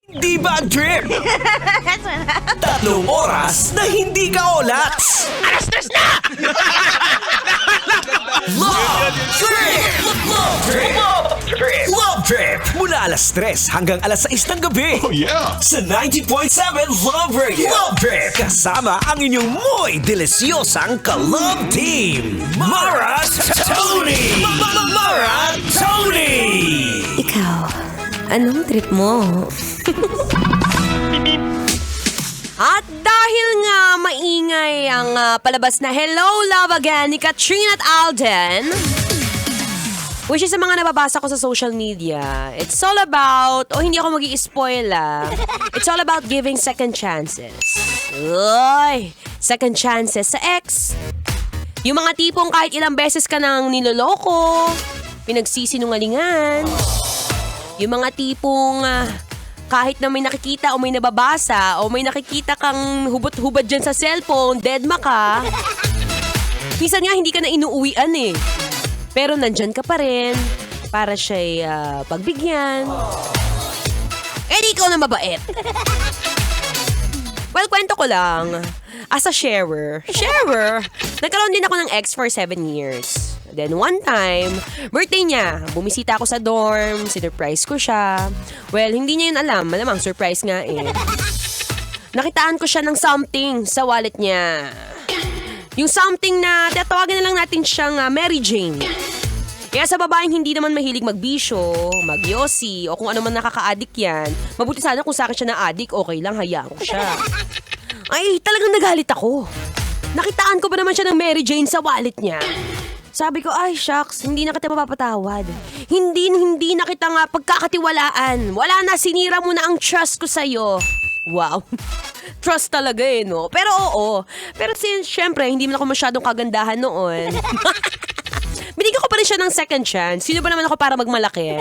Di ba trip? 3 oras na hindi ka olats. Alas 3 na! Love Trip! Love Trip! Love Trip! Mula alas 3 hanggang alas 6 ng gabi. Oh yeah! Sa 90.7 Love Radio. Love Trip! Kasama ang inyong muy delisyosang ka-love team. Mara Tony! Mara Tony! Ikaw, anong trip mo? At dahil nga maingay ang palabas na Hello Love Again ni Katrina at Alden, which is sa mga nababasa ko sa social media, it's all about, hindi ako mag-i-spoil it's all about giving second chances. Uy, second chances sa ex. Yung mga tipong kahit ilang beses ka nang niloloko, pinagsisinungalingan. Yung mga tipong kahit na may nakikita o may nababasa o may nakikita kang hubot-hubad dyan sa cellphone, deadma ka. Minsan nga hindi ka na inuuwian eh. Pero nandyan ka pa rin para siya'y pagbigyan. Eh di ikaw na mabait. Well, kwento ko lang. As a sharer, nagkaroon din ako ng ex for 7 years. Then one time, birthday niya. Bumisita ako sa dorm, sinurprise ko siya. Well, hindi niya yun alam. Malamang surprise nga eh. Nakitaan ko siya ng something sa wallet niya. Yung something na, tatawagin na lang natin siyang Mary Jane. Kaya sa babaeng hindi naman mahilig magbisyo, magyosi, o kung ano man nakaka-addict yan, mabuti sana kung sa akin siya na-addict, okay lang, hayaan ko siya. Ay, talagang nagalit ako. Nakitaan ko ba naman siya ng Mary Jane sa wallet niya? Sabi ko, ay shucks, hindi na kita mapapatawad. Hindi na kita nga pagkakatiwalaan. Wala na, sinira mo na ang trust ko sa'yo. Wow. Trust talaga eh, no? Pero oo. Pero since, syempre, hindi man ako masyadong kagandahan noon. Binigyan ko pa rin siya ng second chance. Sino ba naman ako para magmalaki?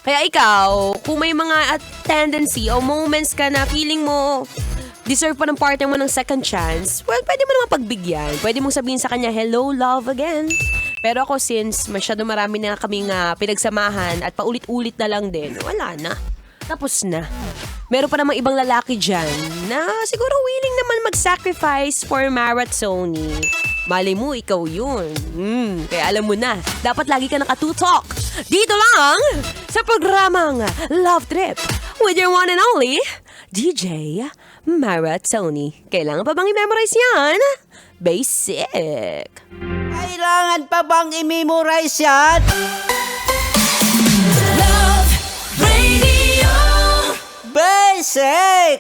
Kaya ikaw, kung may mga tendency o moments ka na feeling mo deserve pa ng partner mo ng second chance, well, pwede mo naman pagbigyan. Pwede mong sabihin sa kanya, hello, love again. Pero ako, since masyado marami na kaming pinagsamahan at paulit-ulit na lang din, wala na. Tapos na. Meron pa namang ibang lalaki dyan na siguro willing naman mag-sacrifice for Maratoni. Malay mo, ikaw yun. Kaya alam mo na, dapat lagi ka nakatutok. Dito lang sa programang Love Trip with your one and only DJ Maratoni. Kailangan pa bang i-memorize yan? Basic. Kailangan pa bang i-memorize yan? Love Radio! Basic!